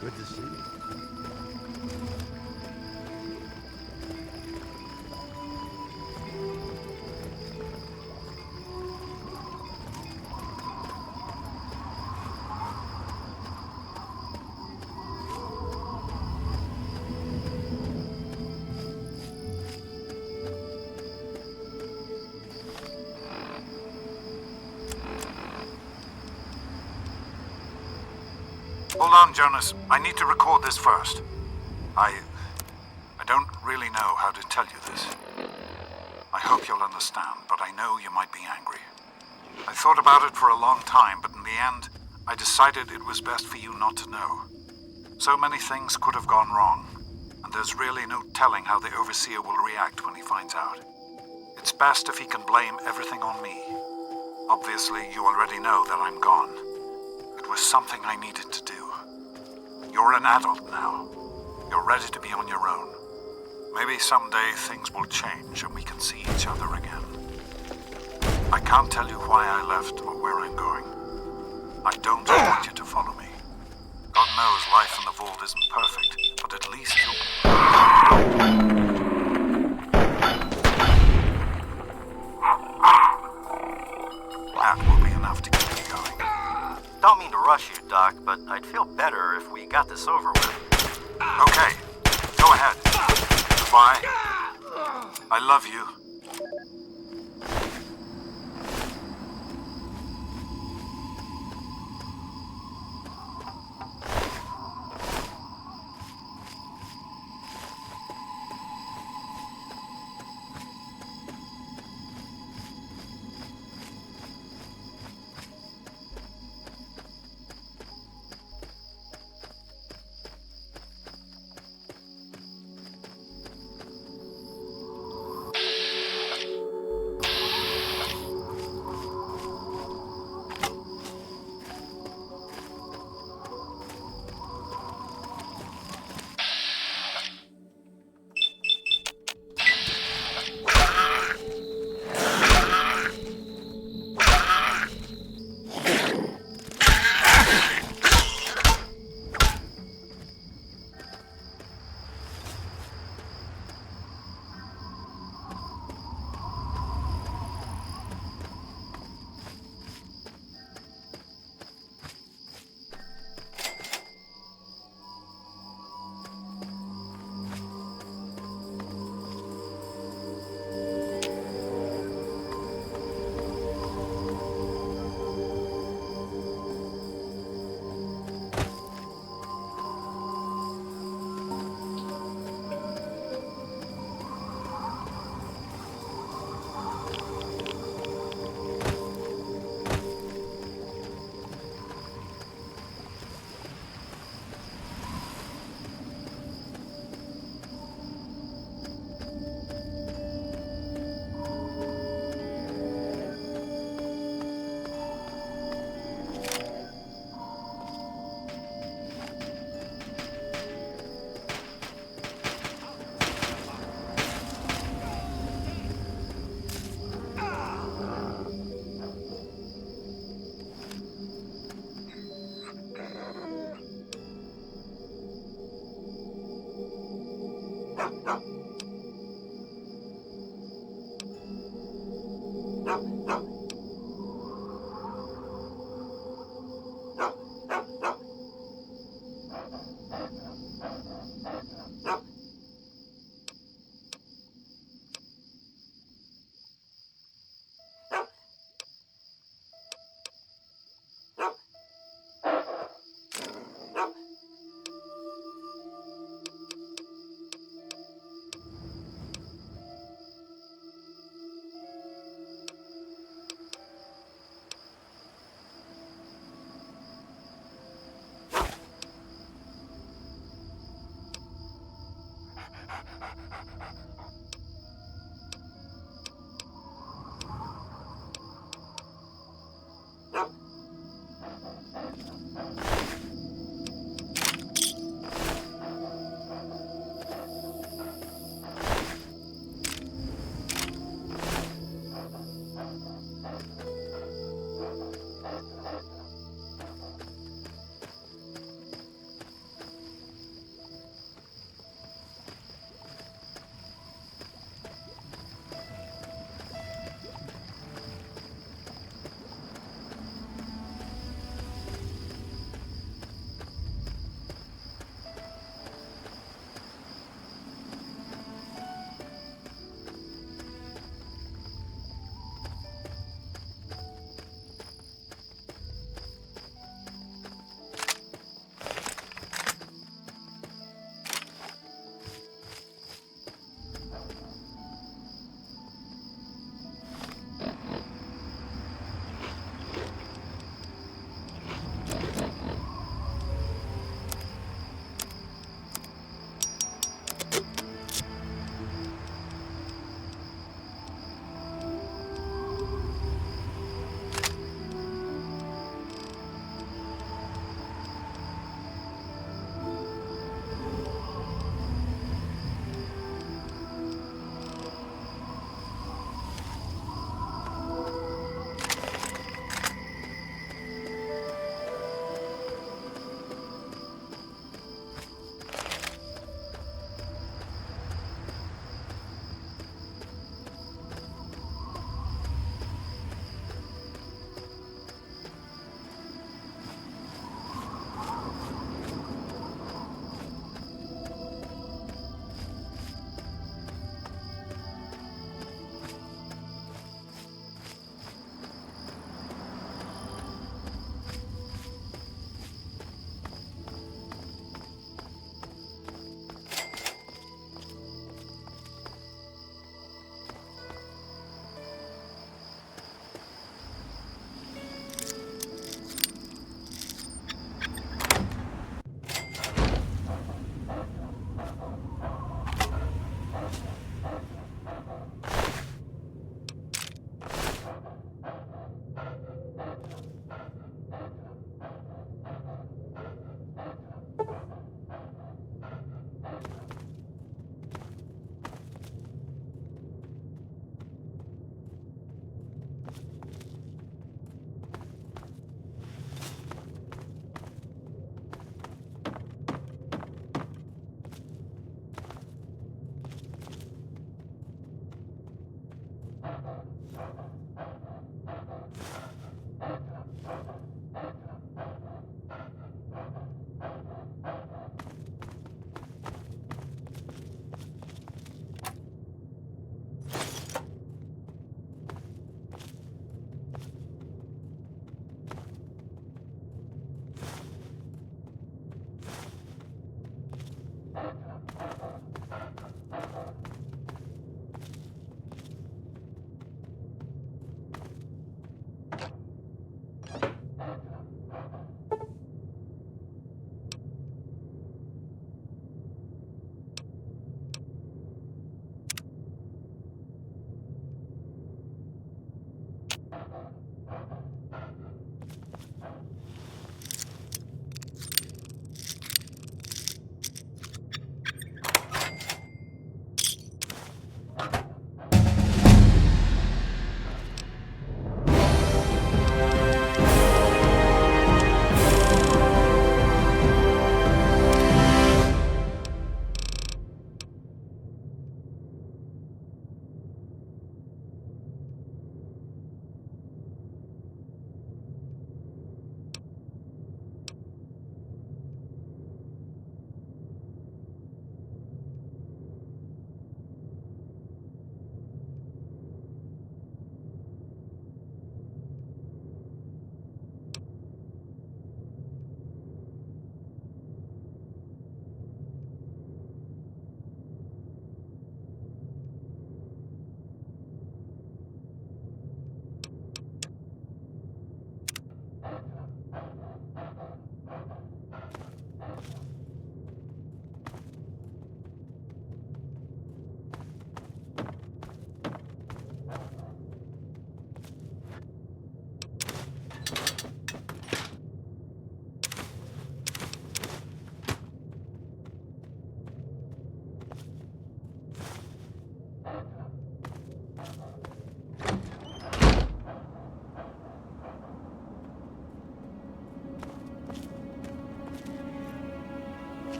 Good to see you. Hold on, Jonas. I need to record this first. I don't really know how to tell you this. I hope you'll understand, but I know you might be angry. I thought about it for a long time, but in the end, I decided it was best for you not to know. So many things could have gone wrong, and there's really no telling how the Overseer will react when he finds out. It's best if he can blame everything on me. Obviously, you already know that I'm gone. It was something I needed to do. You're an adult now. You're ready to be on your own. Maybe someday things will change and we can see each other again. I can't tell you why I left or where I'm going. I don't want you to follow me. God knows life in the vault isn't perfect, but at least that will be enough to keep you going. Don't mean to rush you, Doc, but I'd feel better if we got this over with. Okay, go ahead. Goodbye. I love you.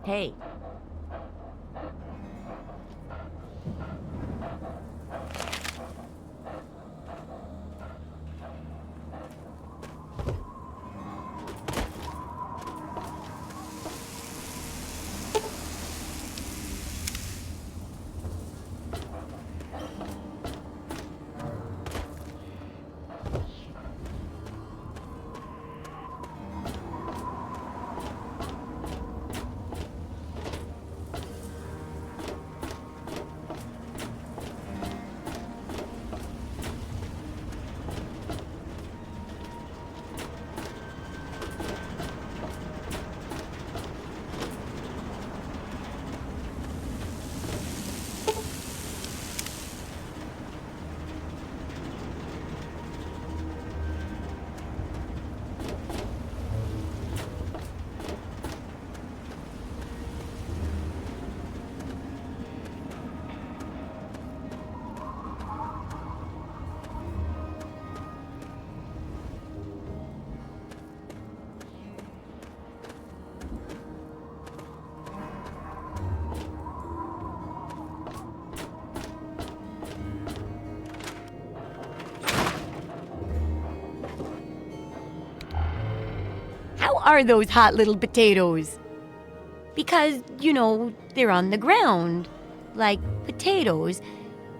Hey. How are those hot little potatoes? Because, they're on the ground, like potatoes,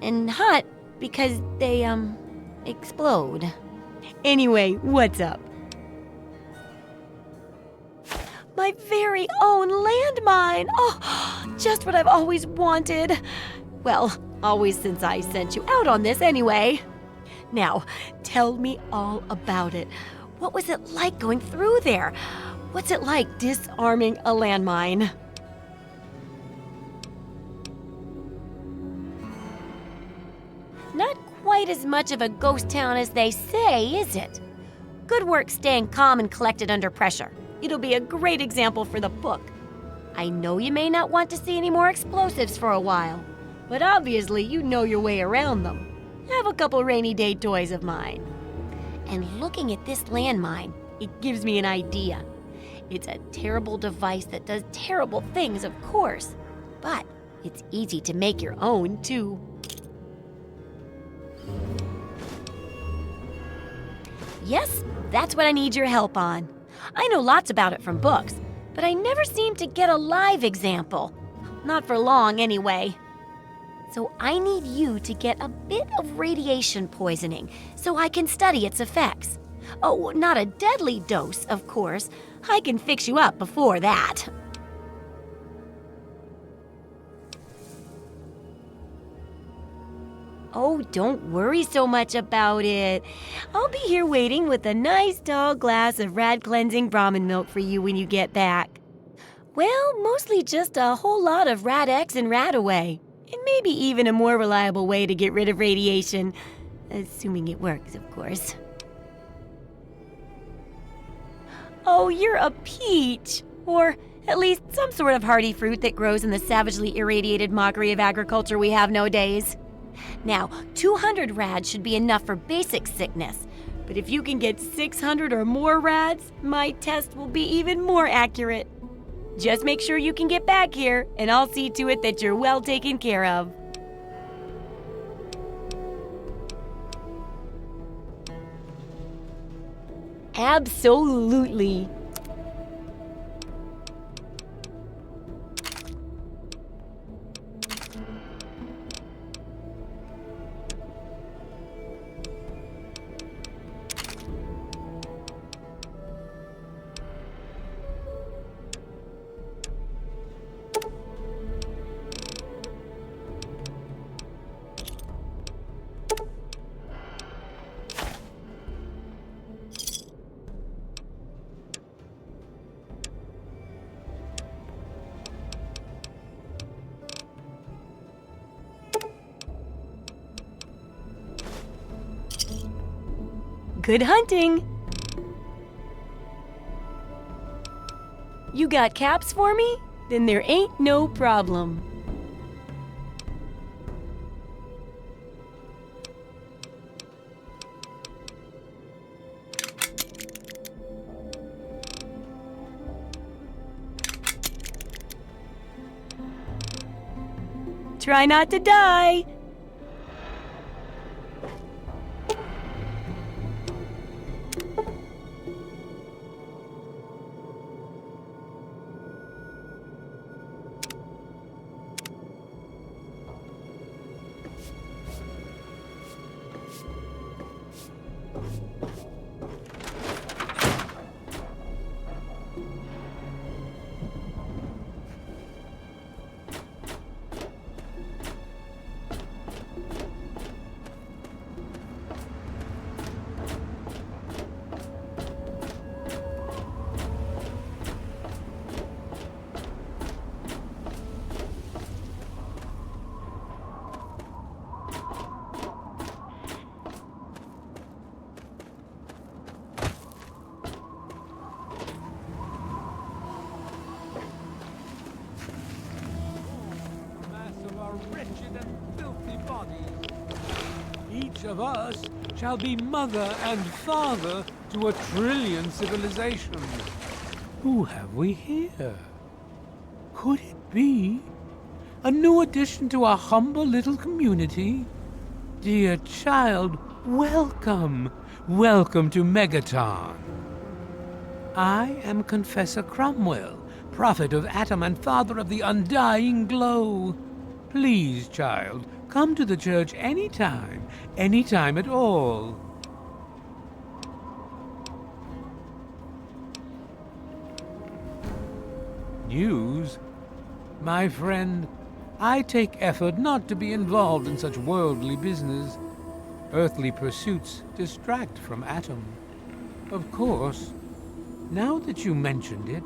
and hot because they, explode. Anyway, what's up? My very own landmine! Oh, just what I've always wanted. Well, always since I sent you out on this anyway. Now, tell me all about it. What was it like going through there? What's it like disarming a landmine? Not quite as much of a ghost town as they say, is it? Good work staying calm and collected under pressure. It'll be a great example for the book. I know you may not want to see any more explosives for a while, but obviously you know your way around them. Have a couple rainy day toys of mine. And looking at this landmine, it gives me an idea. It's a terrible device that does terrible things, of course, but it's easy to make your own, too. Yes, that's what I need your help on. I know lots about it from books, but I never seem to get a live example. Not for long, anyway. So I need you to get a bit of radiation poisoning so I can study its effects. Oh, not a deadly dose, of course. I can fix you up before that. Oh, don't worry so much about it. I'll be here waiting with a nice tall glass of rad-cleansing Brahmin milk for you when you get back. Well, mostly just a whole lot of Rad-X and Rad-Away. And maybe even a more reliable way to get rid of radiation. Assuming it works, of course. Oh, you're a peach. Or at least some sort of hardy fruit that grows in the savagely irradiated mockery of agriculture we have nowadays. Now, 200 rads should be enough for basic sickness. But if you can get 600 or more rads, my test will be even more accurate. Just make sure you can get back here, and I'll see to it that you're well taken care of. Absolutely. Good hunting! You got caps for me? Then there ain't no problem. Try not to die. Wretched and filthy bodies. Each of us shall be mother and father to 1,000,000,000 civilizations. Who have we here? Could it be a new addition to our humble little community? Dear child, welcome. Welcome to Megaton. I am Confessor Cromwell, prophet of Atom and father of the undying glow. Please, child, come to the church anytime at all. News? My friend, I take effort not to be involved in such worldly business. Earthly pursuits distract from Atom. Of course, now that you mentioned it,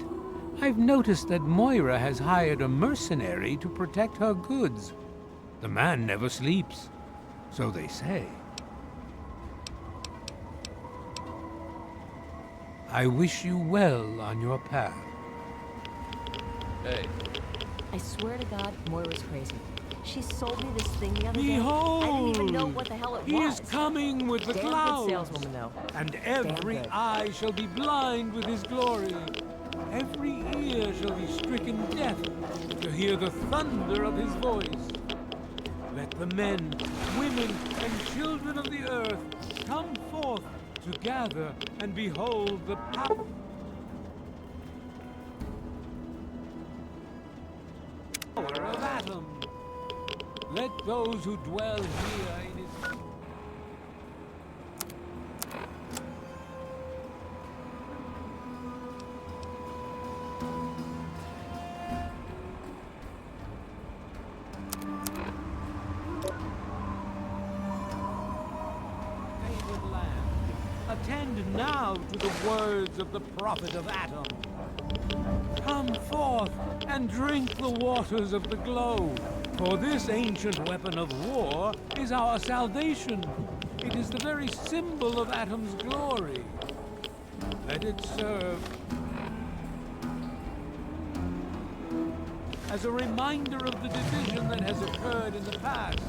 I've noticed that Moira has hired a mercenary to protect her goods. The man never sleeps, so they say. I wish you well on your path. Hey, I swear to God, Moira's crazy. She sold me this thing the other Behold! day. I didn't even know what the hell it He was. is coming with the Damn clouds, good saleswoman, though. and every good. eye shall be blind with his glory. Every ear shall be stricken deaf to hear the thunder of his voice. Let the men, women, and children of the earth come forth to gather and behold the power of Atom. Let those who dwell here in his... favored land. Attend now to the words of the prophet of Atom. Come forth and drink the waters of the glow, for this ancient weapon of war is our salvation. It is the very symbol of Atom's glory. Let it serve as a reminder of the division that has occurred in the past,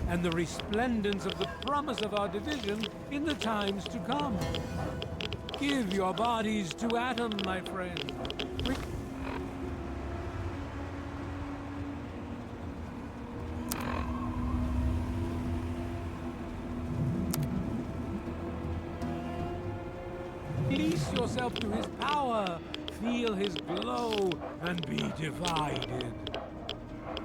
and the resplendence of the promise of our division in the times to come. Give your bodies to Atom, my friend. Release yourself to his power, feel his glow, and be divided.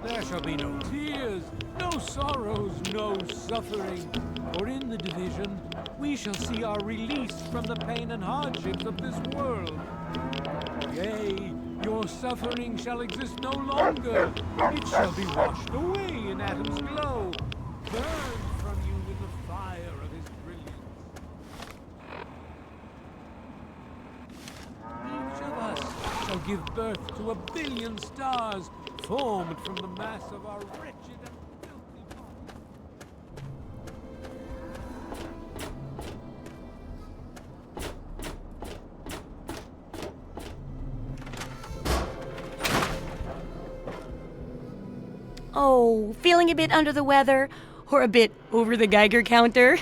There shall be no tears, no sorrows, no suffering, for in the division we shall see our release from the pain and hardships of this world. Yea, your suffering shall exist no longer. It shall be washed away in Atom's glow, burned from you with the fire of his brilliance. Each of us shall give birth to 1,000,000,000 stars formed from the mass of our wretched and filthy bodies. Oh, feeling a bit under the weather? Or a bit over the Geiger counter?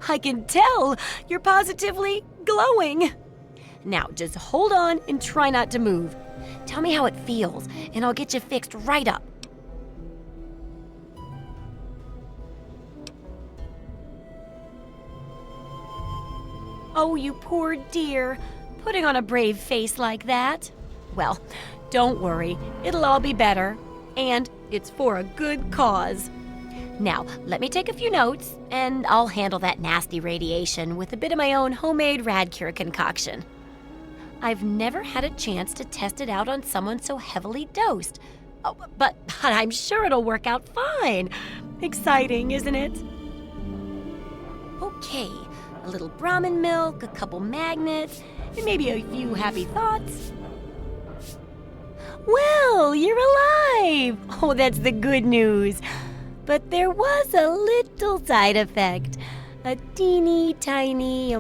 I can tell! You're positively glowing! Now, just hold on and try not to move. Tell me how it feels, and I'll get you fixed right up. Oh, you poor dear, putting on a brave face like that. Well, don't worry, it'll all be better, and it's for a good cause. Now, let me take a few notes, and I'll handle that nasty radiation with a bit of my own homemade Radcure concoction. I've never had a chance to test it out on someone so heavily dosed. Oh, but I'm sure it'll work out fine. Exciting, isn't it? Okay, a little Brahmin milk, a couple magnets, and maybe a few happy thoughts. Well, you're alive! Oh, that's the good news. But there was a little side effect. A teeny tiny,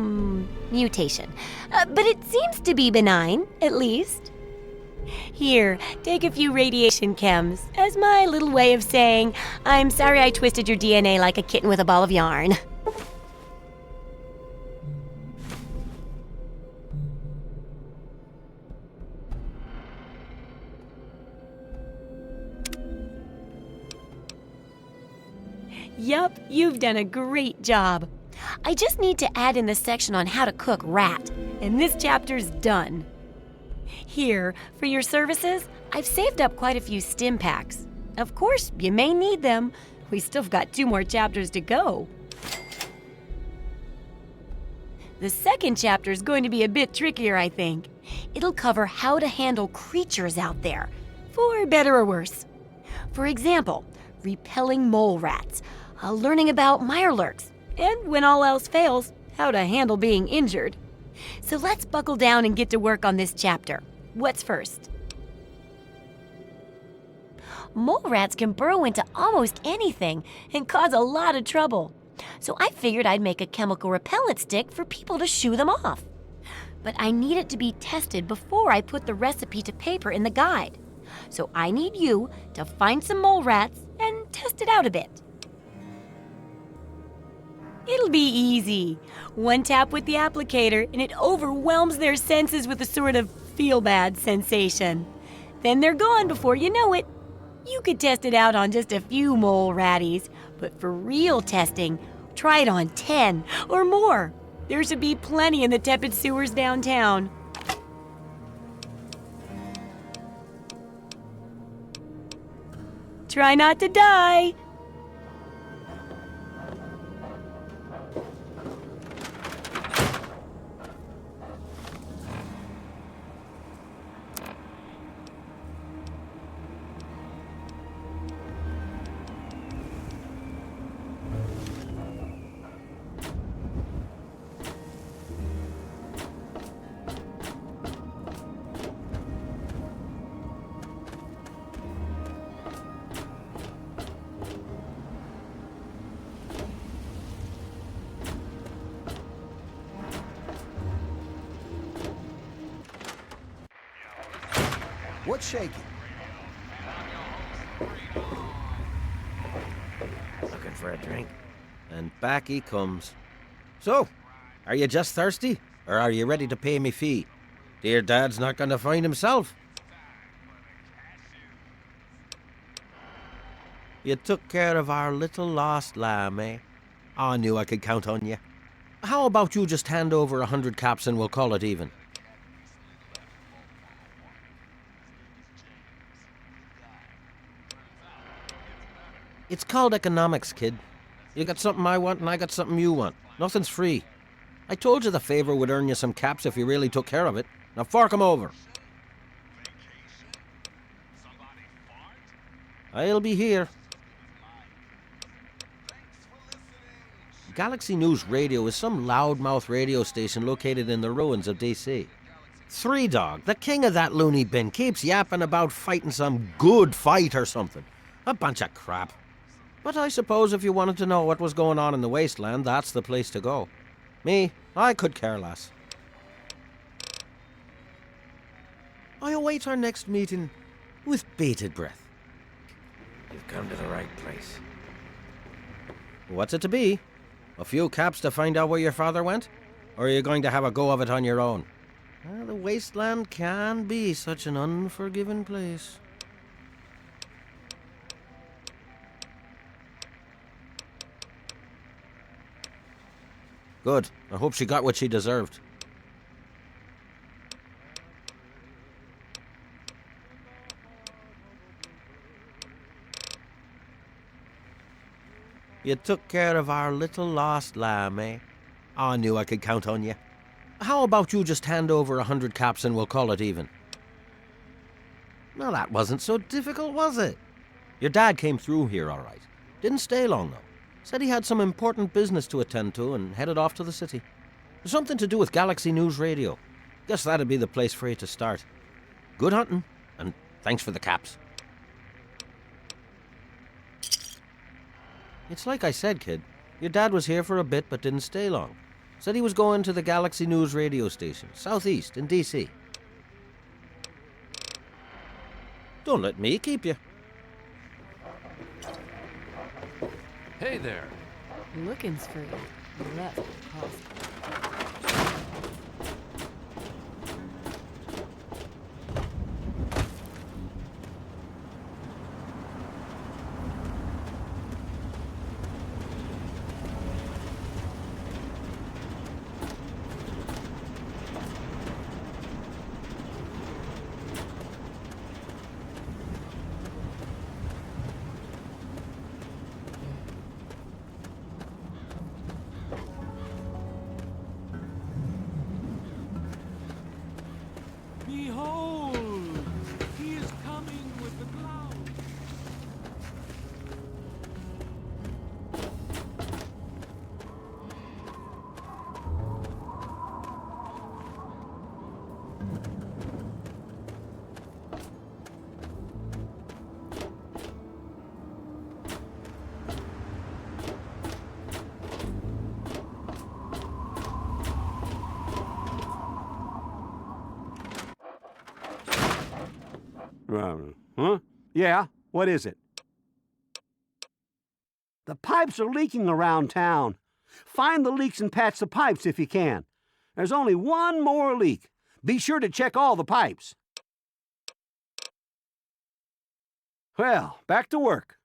mutation. But it seems to be benign, at least. Here, take a few radiation chems as my little way of saying, I'm sorry I twisted your DNA like a kitten with a ball of yarn. Yup, you've done a great job. I just need to add in the section on how to cook rat, and this chapter's done. Here, for your services, I've saved up quite a few stim packs. Of course, you may need them. We still got 2 more chapters to go. The second chapter is going to be a bit trickier, I think. It'll cover how to handle creatures out there, for better or worse. For example, repelling mole rats, learning about mirelurks, and when all else fails, how to handle being injured. So let's buckle down and get to work on this chapter. What's first? Mole rats can burrow into almost anything and cause a lot of trouble. So I figured I'd make a chemical repellent stick for people to shoo them off. But I need it to be tested before I put the recipe to paper in the guide. So I need you to find some mole rats and test it out a bit. It'll be easy. One tap with the applicator and it overwhelms their senses with a sort of feel-bad sensation. Then they're gone before you know it. You could test it out on just a few mole ratties, but for real testing, try it on 10 or more. There should be plenty in the tepid sewers downtown. Try not to die. What's shaking? Looking for a drink? And back he comes. So, are you just thirsty? Or are you ready to pay me fee? Dear Dad's not going to find himself. You took care of our little lost lamb, eh? I knew I could count on you. How about you just hand over 100 caps and we'll call it even? It's called economics, kid. You got something I want and I got something you want. Nothing's free. I told you the favor would earn you some caps if you really took care of it. Now fork 'em over. I'll be here. Galaxy News Radio is some loudmouth radio station located in the ruins of DC. Three Dog, the king of that loony bin, keeps yapping about fighting some good fight or something. A bunch of crap. But I suppose if you wanted to know what was going on in the wasteland, that's the place to go. Me, I could care less. I await our next meeting with bated breath. You've come to the right place. What's it to be? A few caps to find out where your father went? Or are you going to have a go of it on your own? Well, the wasteland can be such an unforgiving place. Good. I hope she got what she deserved. You took care of our little lost lamb, eh? I knew I could count on you. How about you just hand over 100 caps and we'll call it even? Well, that wasn't so difficult, was it? Your dad came through here all right. Didn't stay long, though. Said he had some important business to attend to and headed off to the city. Something to do with Galaxy News Radio. Guess that'd be the place for you to start. Good hunting, and thanks for the caps. It's like I said, kid. Your dad was here for a bit but didn't stay long. Said he was going to the Galaxy News radio station, southeast in D.C. Don't let me keep you. Hey there. Looking's free. Left cost. Behold! He is coming with the clouds. Huh? Yeah, what is it? The pipes are leaking around town. Find the leaks and patch the pipes if you can. There's only one more leak. Be sure to check all the pipes. Well, back to work.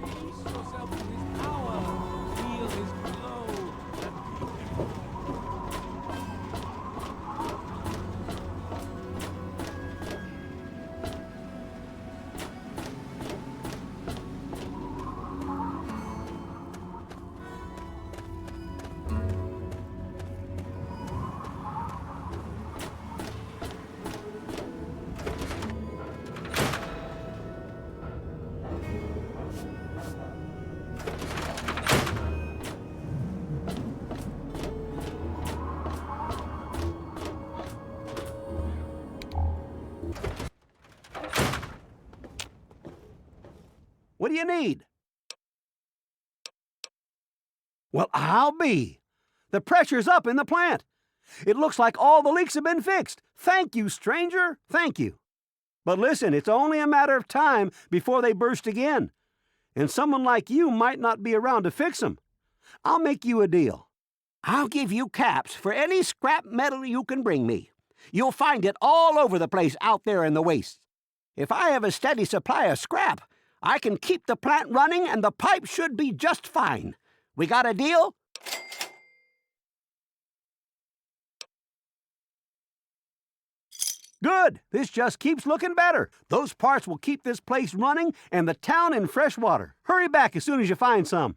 Release yourself to his power. Feel his glow. What do you need? Well, I'll be. The pressure's up in the plant. It looks like all the leaks have been fixed. Thank you, stranger. Thank you. But listen, it's only a matter of time before they burst again. And someone like you might not be around to fix them. I'll make you a deal. I'll give you caps for any scrap metal you can bring me. You'll find it all over the place out there in the wastes. If I have a steady supply of scrap, I can keep the plant running and the pipe should be just fine. We got a deal? Good. This just keeps looking better. Those parts will keep this place running and the town in fresh water. Hurry back as soon as you find some.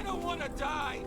don't want to die!